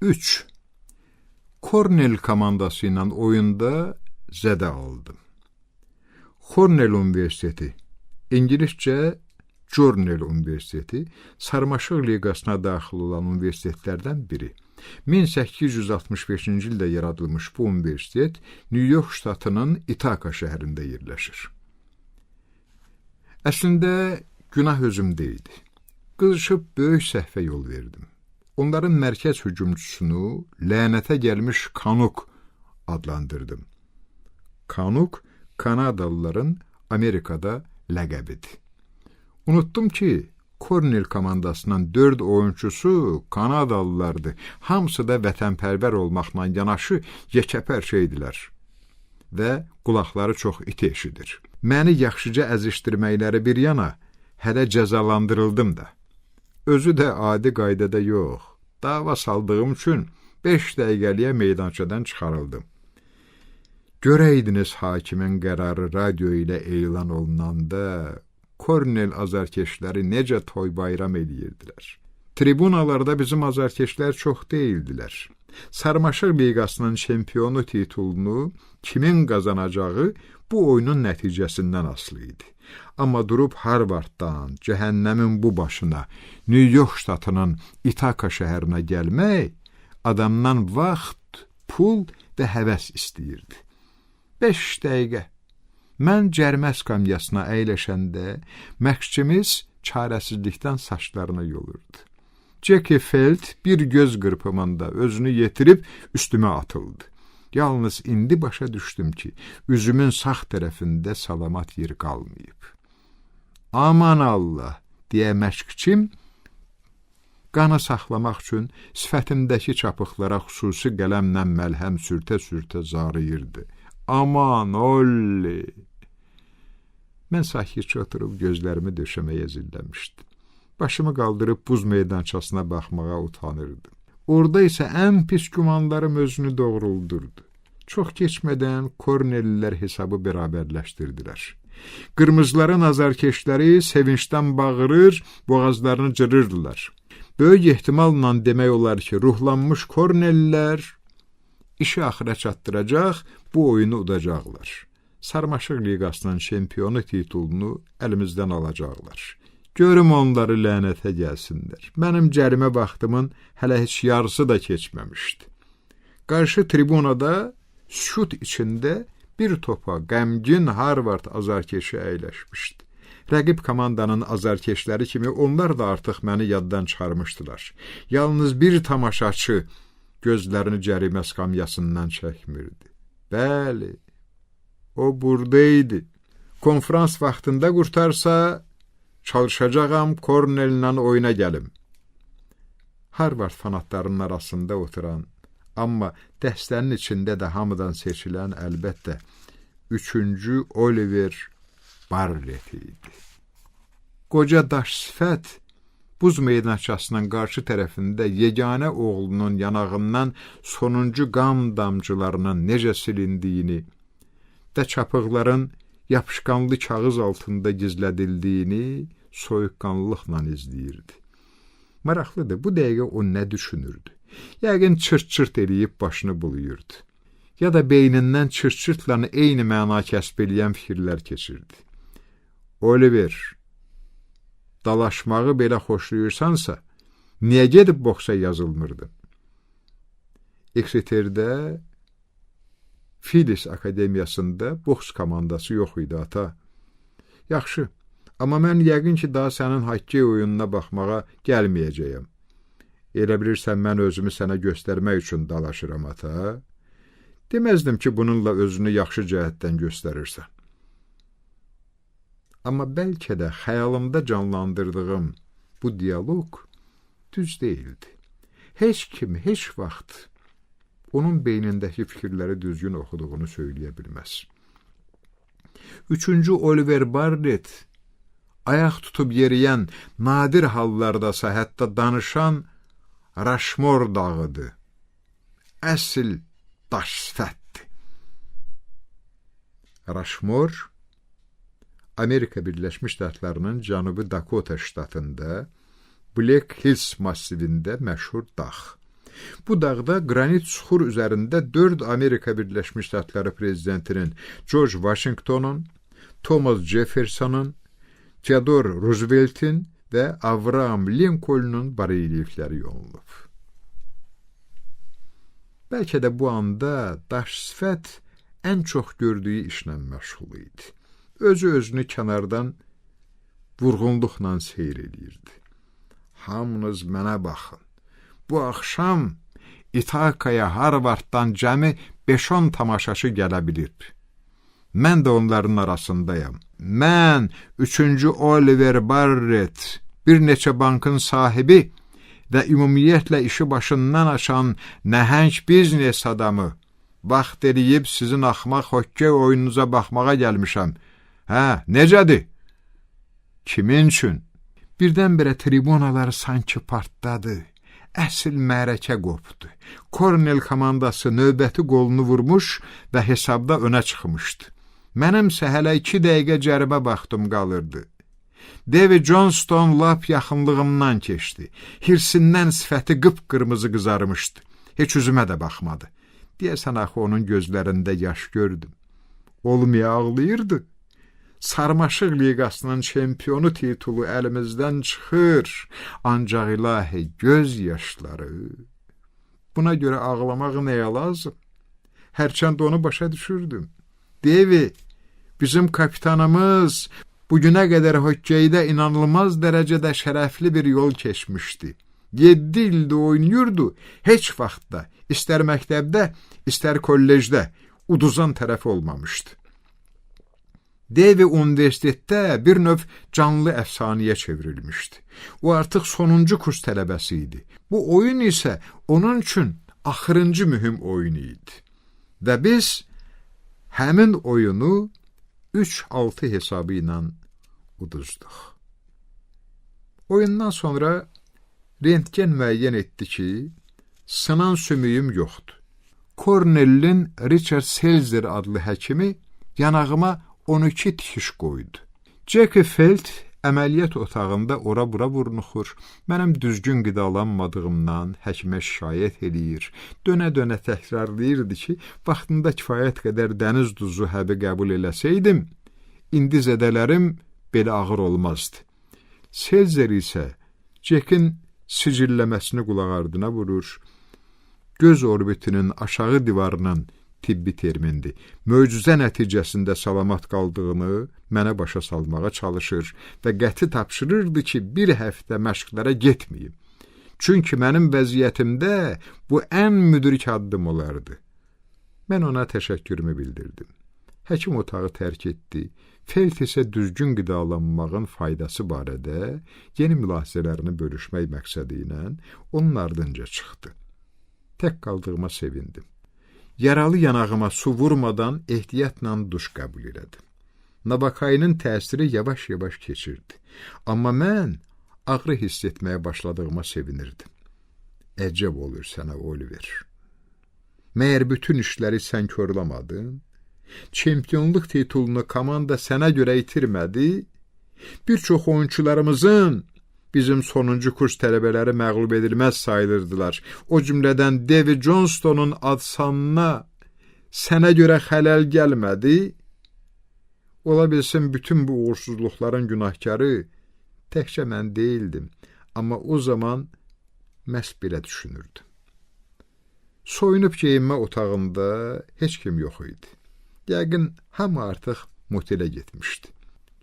3. Cornell komandası ilə oyunda zədə aldım. Cornell Universiteti, İngiliscə Cornell Universiteti, Sarmaşıq Liqasına daxil olan universitetlərdən biri. 1865-ci ildə yaradılmış bu universitet New York ştatının İtaka şəhərində yerləşir. Əslində, günah özümdə idi. Qızışıb böyük səhvə yol verdim. Onların mərkəz hücumçusunu lənətə gəlmiş Kanuk adlandırdım. Kanuk, Kanadalıların Amerikada ləqəbidir. Unutdum ki, Cornell komandasının 4 oyunçusu Kanadalılardır. Hamısı da vətənpərvər olmaqla yanaşı yekəpər şeydilər və qulaqları çox iti eşidir. Məni yaxşıca əzişdirməkləri bir yana, hələ cəzalandırıldım da. Özü də adi qaydada yox. Dava saldığım üçün 5 dəqiqəliyə meydançadan çıxarıldım. Görəydiniz hakimin qərarı radio ilə elan olunanda, Cornell azarkeşləri necə toy bayram edirdilər. Tribunalarda bizim azarkeşlər çox deyildilər. Sarmaşıq Liqasının çempionu titulunu kimin qazanacağı bu oyunun nəticəsindən asılı idi. Amma durub Harvarddan, cəhənnəmin bu başına, New York ştatının İtaka şəhərinə gəlmək, adamdan vaxt, pul və həvəs istəyirdi. 5 dəqiqə. Mən cərimə skamyasına əyləşəndə, məşqçimiz çarəsizlikdən saçlarını yolurdu. Jackie Feld bir göz qırpımında özünü yetirib üstümə atıldı. Yalnız indi başa düşdüm ki, üzümün sağ tərəfində salamat yer qalmayıb. Aman Allah, deyə məşqçim, qanı saxlamaq üçün sifətimdəki çapıqlara xüsusi qələmlə məlhəm sürtə-sürtə zarıyırdı. Aman olli! Mən sakitcə oturub gözlərimi döşəməyə zilləmişdim. Başımı qaldırıb buz meydançasına baxmağa utanırdım. Orada isə ən pis gümanlarım özünü doğruldurdu. Çox keçmədən Cornellilər hesabı bərabərləşdirdilər. Qırmızıların azarkeşləri sevincdən bağırır, boğazlarını cırırdılar. Böyük ehtimalla demək olar ki, ruhlanmış Cornellilər işi axıra çatdıracaq, bu oyunu udacaqlar. Sarmaşıq Liqasının çempionu titulunu əlimizdən alacaqlar. Görüm onları lənətə gəlsinlər. Mənim cərimə vaxtımın hələ heç yarısı da keçməmişdi. Qarşı tribunada sükut içində bir topa qəmgin Harvard azarkeşi əyləşmişdi. Rəqib komandanın azarkeşləri kimi onlar da artıq məni yaddan çıxarmışdılar. Yalnız bir tamaşaçı gözlərini cərimə skamyasından çəkmirdi. Bəli, o buradaydı. Konferans vaxtında qurtarsa, çalışacağam Cornell'lə oyuna gəlim. Harvard fanatlarının arasında oturan, amma dəstənin içində də hamıdan seçilən əlbəttə 3-cü Oliver Bartlett idi. Qoca daş sifət, buz meydançasının qarşı tərəfində yeganə oğlunun yanağından sonuncu qan damcılarının necə silindiyini və çapıqların yapışqanlı kağız altında gizlədildiyini soyuqqanlıqla izləyirdi. Maraqlıdır, bu dəqiqə o nə düşünürdü? Yəqin çırt-çırt eləyib başını buluyurdu. Ya da beynindən çırt-çırtla eyni məna kəsb eləyən fikirlər keçirdi. Oliver, dalaşmağı belə xoşlayırsansa, niyə gedib boxsa yazılmırdı? Exeterdə Filis Akademiyasında boks komandası yox idi, ata. Yaxşı, amma mən yəqin ki, daha sənin hokkey oyununa baxmağa gəlməyəcəyəm. Elə bilirsən, mən özümü sənə göstərmək üçün dalaşıram, ata. Deməzdim ki, bununla özünü yaxşı cəhətdən göstərirsən. Amma bəlkə də xəyalımda canlandırdığım bu diyaloq düz deyildi. Heç kim, heç vaxt onun beynindəki fikirləri düzgün oxuduğunu söyləyə bilməz. 3-cü Oliver Bartlett ayaq tutub yeriyən, nadir hallardasa hətta danışan Raşmor dağıdır. Əsl daş sifətdir. Raşmor, Amerika Birləşmiş Ştatlarının Cənubi Dakota ştatında Black Hills massivində məşhur dağ. Bu dağda qranit suxur üzərində 4 Amerika Birləşmiş Ştatları prezidentinin George Washington'un, Thomas Jefferson'un, Theodore Roosevelt'in və Abraham Lincoln'un bareliyevləri yonulub. Bəlkə də bu anda daş sifət ən çox gördüyü işlə məşğul idi. Özü-özünü kənardan vurğunluqla seyr edirdi. Hamınız mənə baxın. Bu axşam İtakaya Harvarddan cəmi 5-10 tamaşaçı gələ bilir. Mən də onların arasındayam. Mən 3-cü Oliver Barrett, bir neçə bankın sahibi və ümumiyyətlə işi başından aşan nəhəng biznes adamı. Vaxt eləyib sizin axmaq hokkey oyununuza baxmağa gəlmişəm. Hə, necədir? Kimin üçün? Birdən-birə tribunalar sanki partladı. Əsl mərəkə qopdu. Kornel komandası növbəti qolunu vurmuş və hesabda önə çıxmışdı. Mənimsə hələ 2 dəqiqə cərimə baxdım qalırdı. David Johnston lap yaxınlığımdan keçdi. Hirsindən sifəti qıpqırmızı qızarmışdı. Heç üzümə də baxmadı. Deyəsən axı onun gözlərində yaş gördüm. Olmaya ağlayırdı. Sarmaşıq liqasının çempionu titulu əlimizdən çıxır. Ancaq ilahi göz yaşları. Buna görə ağlamaq nəyə lazım? Hərçənd onu başa düşürdüm. Devi, bizim kapitanımız bugünə qədər hokkeydə inanılmaz dərəcədə şərəfli bir yol keçmişdi. 7 ildə oynayırdı, heç vaxtda, istər məktəbdə, istər kollecdə uduzan tərəf olmamışdı. Devi universitetdə bir növ canlı əfsanəyə çevrilmişdi. O artıq sonuncu kurs tələbəsi idi. Bu oyun isə onun üçün axırıncı mühüm oyun idi. Və biz həmin oyunu 3-6 hesabı ilə uduzduq. Oyundan sonra rentgen müəyyən etdi ki, sınan sümüyüm yoxdur. Cornell'in Richard Selzer adlı həkimi yanağıma 12 tikiş qoydu. Jackie Felt əməliyyat otağında ora-bura vurnuxur, mənim düzgün qidalanmadığımdan həkimə şikayət eləyir, dönə-dönə təkrarlayırdı ki, vaxtında kifayət qədər dəniz duzu həbi qəbul eləsəydim, indi zədələrim belə ağır olmazdı. Selzer isə Jackin sicilləməsini qulaq ardına vurur, göz orbitinin aşağı divarının tibbi termindir. Möcüzə nəticəsində salamat qaldığını mənə başa salmağa çalışır və qəti tapşırırdı ki, bir həftə məşqlərə getməyim. Çünki mənim vəziyyətimdə bu ən müdrik addım olardı. Mən ona təşəkkürümü bildirdim. Həkim otağı tərk etdi. Felt isə düzgün qidalanmağın faydası barədə yeni mülahizələrini bölüşmək məqsədi ilə onun ardınca çıxdı. Tək qaldığıma sevindim. Yaralı yanağıma su vurmadan ehtiyatla duş qəbul elədim. Nabakayının təsiri yavaş-yavaş keçirdi. Amma mən ağrı hiss etməyə başladığıma sevinirdim. Əcəb olur sənə, Oliver. Məyər bütün işləri sən körlamadın? Çempionluq titulunu komanda sənə görə itirmədi? Bir çox oyunçularımızın bizim sonuncu kurs tələbələri məğlub edilməz sayılırdılar. O cümlədən David Johnston'un ad-sanına sənə görə xələl gəlmədi. Ola bilsin bütün bu uğursuzluqların günahkarı təkcə mən deyildim. Amma o zaman məhz belə düşünürdüm. Soyunub geyinmə otağında heç kim yox idi. Yəqin hamı artıq motelə getmişdi.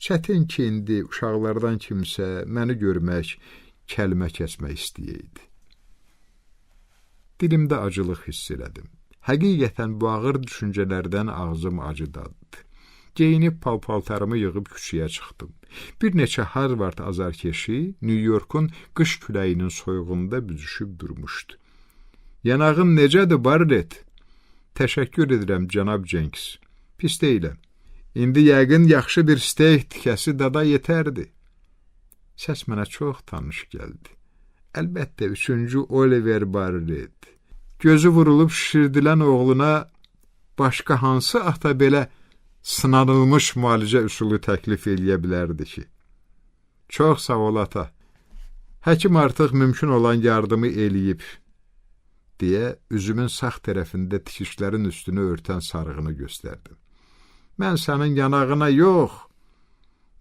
Çətin ki, indi uşaqlardan kimsə məni görmək, kəlmə kəsmək istəyəydi. Dilimdə acılıq hiss elədim. Həqiqətən bu ağır düşüncələrdən ağzım acıdadı. Geyinib pal-paltarımı yığıb küçəyə çıxdım. Bir neçə Harvard azarkeşi New York'un qış küləyinin soyuğunda büzüşüb durmuşdu. Yanağın necədir, Barrett? Təşəkkür edirəm, cənab Jenks. Pis deyiləm. İndi yəqin yaxşı bir steak tikəsi dada yetərdi. Səs mənə çox tanış gəldi. Əlbəttə, 3-cü Oliver Barrett. Gözü vurulub şişirdilən oğluna başqa hansı ata belə sınanılmış müalicə üsulu təklif eləyə bilərdi ki? Çox sağ ol, ata. Həkim artıq mümkün olan yardımı eləyib. deyə üzümün sağ tərəfində tikişlərin üstünü örtən sarığını göstərdim. Mən sənin yanağına yox,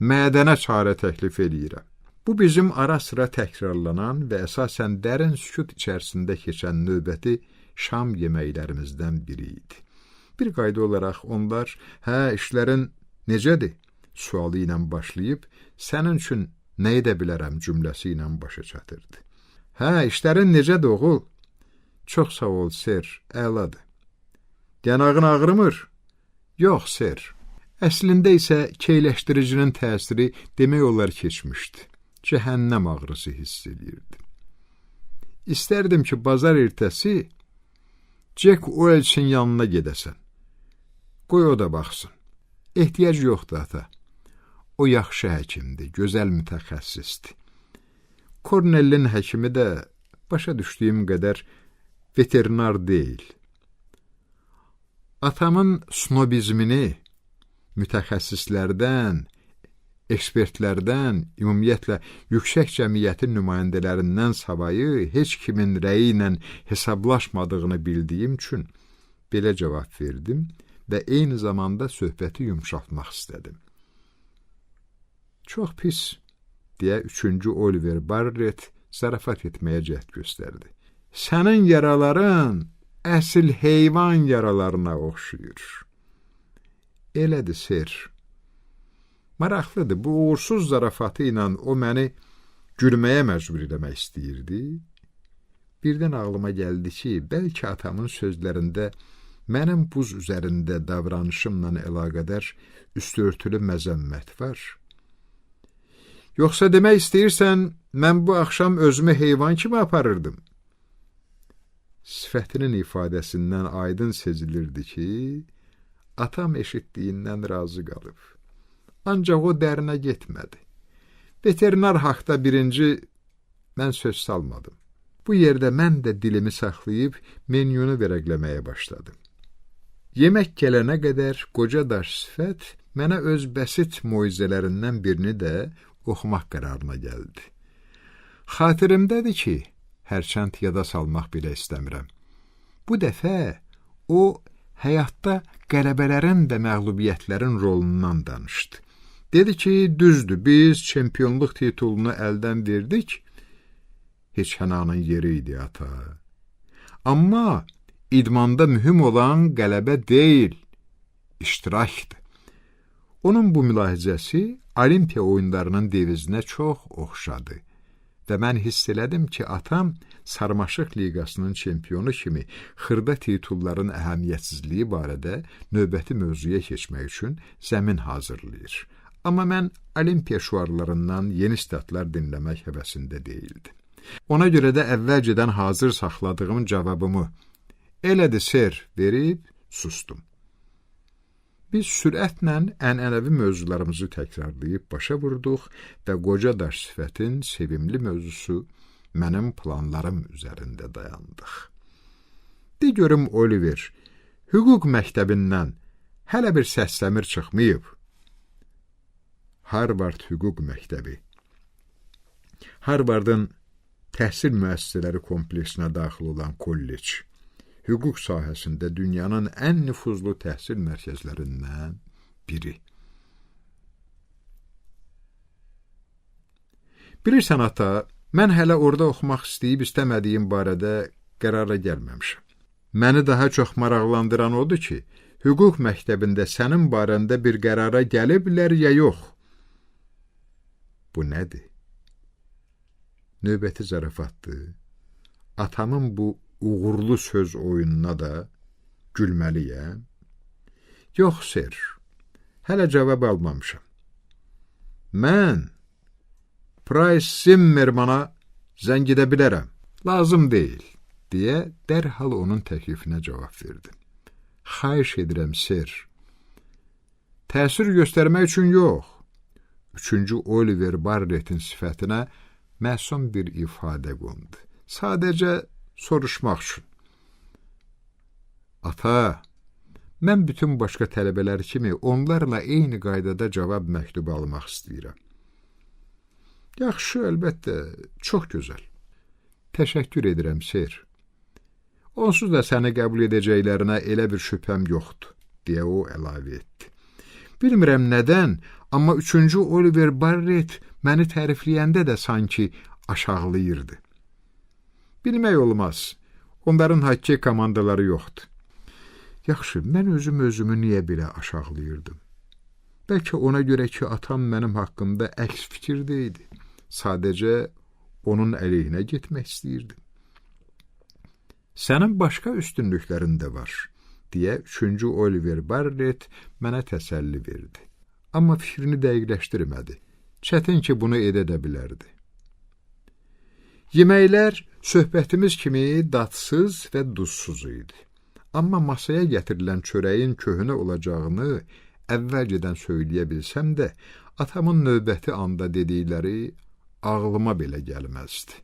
mədənə çarə təklif eləyirəm. Bu bizim ara sıra təkrarlanan və əsasən dərin sükut içərisində keçən növbəti şam yeməklərimizdən biri idi. Bir qayda olaraq onlar, işlərin necədir? Sualı ilə başlayıb, sənin üçün nə edə bilərəm cümləsi ilə başa çatırdı. İşlərin necədir oğul? Çox sağ ol, ser, əladır. Yanağın ağrımır? Yox, ser. Əslində isə keyləşdiricinin təsiri demək olar keçmişdi. Cəhənnəm ağrısı hiss edirdi. İstərdim ki, bazar ertəsi Jack Welch'in yanına gedəsən. Qoy o da baxsın. Ehtiyac yoxdur, ata. O yaxşı həkimdir, gözəl mütəxəssisdir. Cornell'in həkimi də başa düşdüyüm qədər veterinar deyil. Atamın snobizmini mütəxəssislərdən, ekspertlərdən, ümumiyyətlə yüksək cəmiyyətin nümayəndələrindən savayı heç kimin rəyi ilə hesablaşmadığını bildiyim üçün belə cavab verdim və eyni zamanda söhbəti yumşaltmaq istədim. Çox pis, deyə 3-cü Oliver Barrett zarafat etməyə cəhd göstərdi. Sənin yaraların əsl heyvan yaralarına oxşuyur. Elədir, ser. Maraqlıdır, bu uğursuz zarafatı ilə o məni gülməyə məcbur eləmək istəyirdi. Birdən ağlıma gəldi ki, bəlkə atamın sözlərində mənim buz üzərində davranışımla əlaqədar üstörtülü məzəmmət var. Yoxsa demək istəyirsən, mən bu axşam özümü heyvan kimi aparırdım. Sifətinin ifadəsindən aydın sezilirdi ki, atam eşitdiyindən razı qalıb. Ancaq o dərinə getmədi. Veterinar haqda mən söz salmadım. Bu yerdə mən də dilimi saxlayıb menyunu vərəqləməyə başladım. Yemək gələnə qədər qoca daş sifət mənə öz bəsit moizələrindən birini də oxumaq qərarına gəldi. Xatirimdədir ki, hərçənd yada salmaq belə istəmirəm. Bu dəfə o, həyatda qələbələrin və məğlubiyyətlərin rolundan danışdı. Dedi ki, düzdür, biz çempionluq titulunu əldən verdik, heç hənanın yeri idi, ata. Amma idmanda mühüm olan qələbə deyil, iştirakdır. Onun bu mülahizəsi Olimpiya oyunlarının devizinə çox oxşadı və mən hiss elədim ki, atam Sarmaşıq Liqasının çempionu kimi xırda titulların əhəmiyyətsizliyi barədə növbəti mövzuya keçmək üçün zəmin hazırlayır. Amma mən Olimpiya şüarlarından yeni statlar dinləmək həvəsində deyildim. Ona görə də əvvəlcədən hazır saxladığım cavabımı "Elədir, ser" verib sustum. Biz sürətlə ənənəvi mövzularımızı təkrarlayıb başa vurduq və qoca daş sifətin sevimli mövzusu mənim planlarım üzərində dayandıq. De görüm, Oliver, hüquq məktəbindən hələ bir səsləmir çıxmayıb. Harvard Hüquq Məktəbi. Harvardın təhsil müəssisələri kompleksinə daxil olan kollec. Hüquq sahəsində dünyanın ən nüfuzlu təhsil mərkəzlərindən biri. Bilirsən, ata, mən hələ orada oxumaq istəyib istəmədiyim barədə qərara gəlməmişəm. Məni daha çox maraqlandıran odur ki, hüquq məktəbində sənin barəndə bir qərara gəliblər ya yox? Bu nədir? Növbəti zarafatdır. Atamın bu uğurlu söz oyununa da gülməliyəm. Yox, ser, hələ cavab almamışam. Mən Price Zimmermana zəng edə bilərəm. Lazım deyil, deyə dərhal onun təklifinə cavab verdim. Xahiş edirəm, ser. Təsir göstərmək üçün yox. 3-cü Oliver Barrett'in sifətinə məsum bir ifadə qondu. Sadəcə soruşmaq üçün. Ata, mən bütün başqa tələbələr kimi onlarla eyni qaydada cavab məktubu almaq istəyirəm. Yaxşı, əlbəttə, çox gözəl. Təşəkkür edirəm, ser. Onsuz da səni qəbul edəcəklərinə elə bir şübhəm yoxdur, deyə o əlavə etdi. Bilmirəm nədən, amma 3-cü Oliver Barrett məni tərifləyəndə də sanki aşağılayırdı. Bilmək olmaz, onların hokkey komandaları yoxdur. Yaxşı, mən özümü niyə belə aşağılayırdım? Bəlkə ona görə ki, atam mənim haqqımda əks fikirdə idi. Sadəcə onun əleyhinə getmək istəyirdim. Sənin başqa üstünlüklərin də var, deyə 3-cü Oliver Barrett mənə təsəlli verdi. Amma fikrini dəqiqləşdirmədi. Çətin ki, bunu edə bilərdi. Yeməklər söhbətimiz kimi dadsız və duzsuz idi. Amma masaya gətirilən çörəyin köhnə olacağını əvvəlcədən söyləyə bilsəm də, atamın növbəti anda dedikləri ağlıma belə gəlməzdi.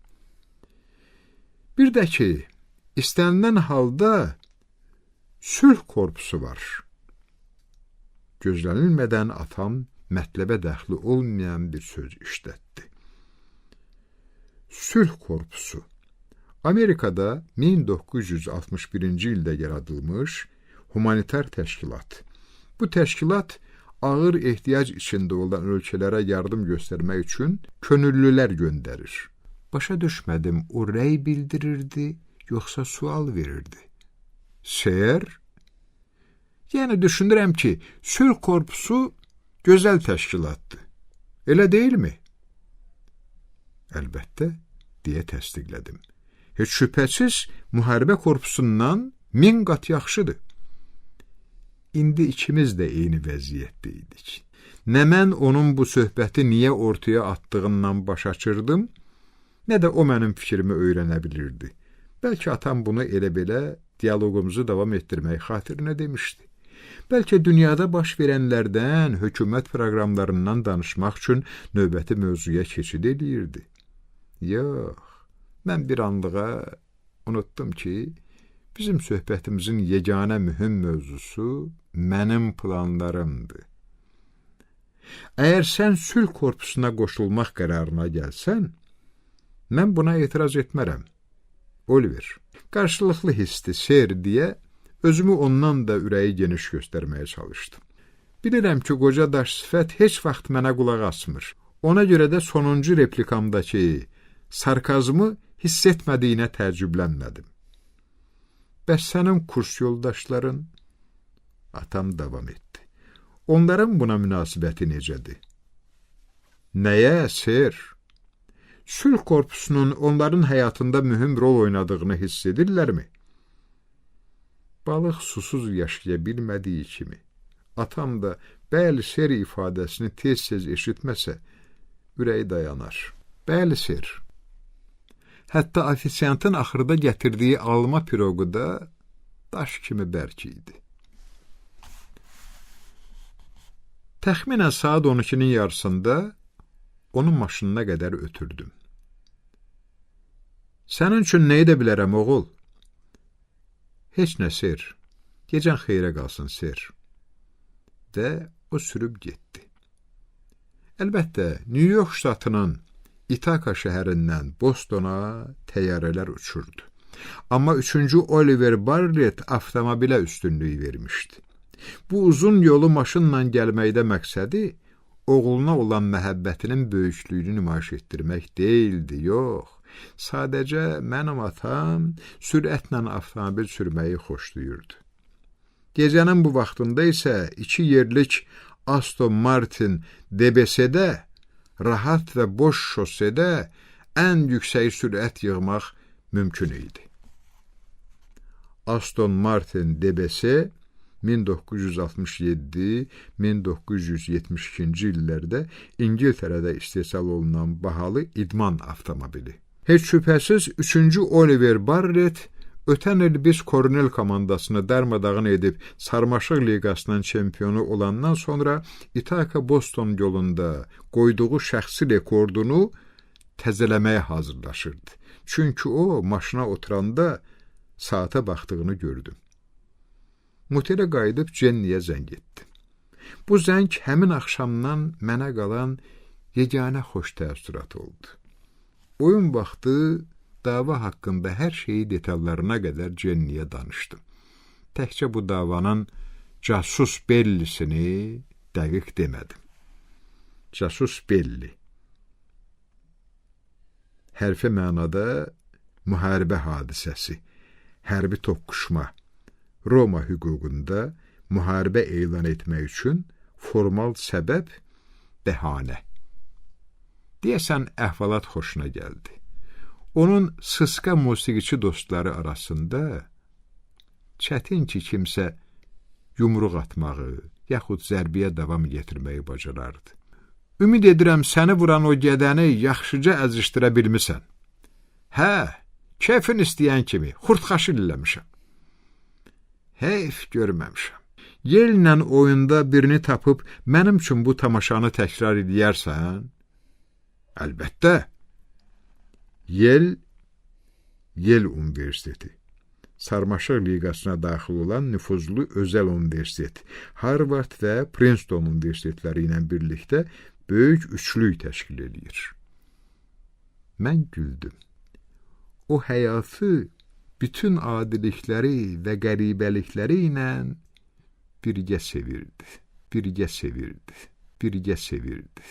Bir də ki, istənilən halda sülh korpusu var. Gözlənilmədən atam mətləbə dəxli olmayan bir söz işlətdi. Sülh korpusu Amerikada 1961-ci ildə yaradılmış humanitar təşkilat. Bu təşkilat ağır ehtiyac içində olan ölkələrə yardım göstərmək üçün könüllülər göndərir. Başa düşmədim, o rəy bildirirdi, yoxsa sual verirdi. Ser? Yəni düşünürəm ki, sülh korpusu gözəl təşkilatdır. Elə deyilmi? Əlbəttə, deyə təsdiqlədim. Heç şübhəsiz, müharibə korpusundan 1000 qat yaxşıdır. İndi ikimiz də eyni vəziyyətdə idik. Nə mən onun bu söhbəti niyə ortaya attığından baş açırdım, nə də o mənim fikrimi öyrənə bilirdi. Bəlkə atam bunu elə-belə diyalogumuzu davam etdirmək xatirinə demişdi. Bəlkə dünyada baş verənlərdən, hökumət proqramlarından danışmaq üçün növbəti mövzuya keçid edirdi. Yox, mən bir anlığa unutdum ki, bizim söhbətimizin yeganə mühüm mövzusu mənim planlarımdır. Əgər sən sülh korpusuna qoşulmaq qərarına gəlsən, mən buna etiraz etmərəm. Oliver, qarşılıqlı hissi, ser deyə özümü ondan da ürəyi geniş göstərməyə çalışdım. Bilirəm ki, qoca daş sifət heç vaxt mənə qulaq asmır. Ona görə də sonuncu replikamdakı sarkazmı hiss etmədiyinə təəccüblənmədim. Bəs sənin kurs yoldaşların? Atam davam etdi. Onların buna münasibəti necədir? Nəyə, ser? Sülh korpusunun onların həyatında mühüm rol oynadığını hiss edirlərmi? Balıq susuz yaşaya bilmədiyi kimi, atam da bəli ser ifadəsini tez-tez eşitməsə, ürəyi dayanar. Bəli ser. Hətta ofisiantın axırda gətirdiyi alma piroqu da daş kimi bərk idi. Təxminən saat 12-nin yarısında onun maşınına qədər ötürdüm. Sənin üçün nə edə bilərəm, oğul? Heç nə, ser. Gecən xeyrə qalsın, ser. Və o sürüb getdi. Əlbəttə, New York ştatının İtaka şəhərindən Bostona təyyarələr uçurdu. Amma 3-cü Oliver Barrett avtomobilə üstünlüyü vermişdi. Bu uzun yolu maşınla gəlməkdə məqsədi oğluna olan məhəbbətinin böyüklüyünü nümayiş etdirmək deyildi, yox. Sadəcə mənim atam sürətlə avtomobil sürməyi xoşlayırdı. Gecənin bu vaxtında isə 2 yerlik Aston Martin DBS-də rahat və boş şosedə ən yüksək sürət yığmaq mümkün idi. Aston Martin DBS 1967-1972-ci illərdə İngiltərədə istehsal olunan bahalı idman avtomobili. Heç şübhəsiz 3-cü Oliver Barrett ötən il biz Kornel komandasını darmadağın edib sarmaşıq liqasının çempionu olandan sonra İtaka-Boston yolunda qoyduğu şəxsi rekordunu təzələməyə hazırlaşırdı. Çünki o, maşına oturanda saata baxdığını gördüm. Motelə qayıdıb Jenniyə zəng etdi. Bu zəng həmin axşamdan mənə qalan yeganə xoş təəssürat oldu. Oyun vaxtı dava haqqında hər şeyi detallarına qədər Jenniyə danışdım. Təkcə bu davanın casus bellisini dəqiq demədim. Casus belli. Hərfi mənada müharibə hadisəsi, hərbi toqquşma, Roma hüququnda müharibə elan etmək üçün formal səbəb, bəhanə. Deyəsən, əhvalat xoşuna gəldi. Onun sısqa musiqiçi dostları arasında çətin ki, kimsə yumruq atmağı, yaxud zərbiyə davam getirməyi bacarardı. Ümid edirəm, səni vuran o gədəni yaxşıca əzişdirə bilmisən. Hə, keyfin istəyən kimi, xurtxaşı eləmişəm. Heyf görməmişəm. Yellə oyunda birini tapıb, mənim üçün bu tamaşanı təkrar edərsən? Əlbəttə. Yel Universiteti. Sarmaşıq liqasına daxil olan nüfuzlu özəl universitet. Harvard və Princeton universitetləri ilə birlikdə böyük üçlük təşkil edir. Mən güldüm. O həyatı bütün adilikləri və qəribəlikləri ilə birgə sevirdi, birgə sevirdi, birgə sevirdi.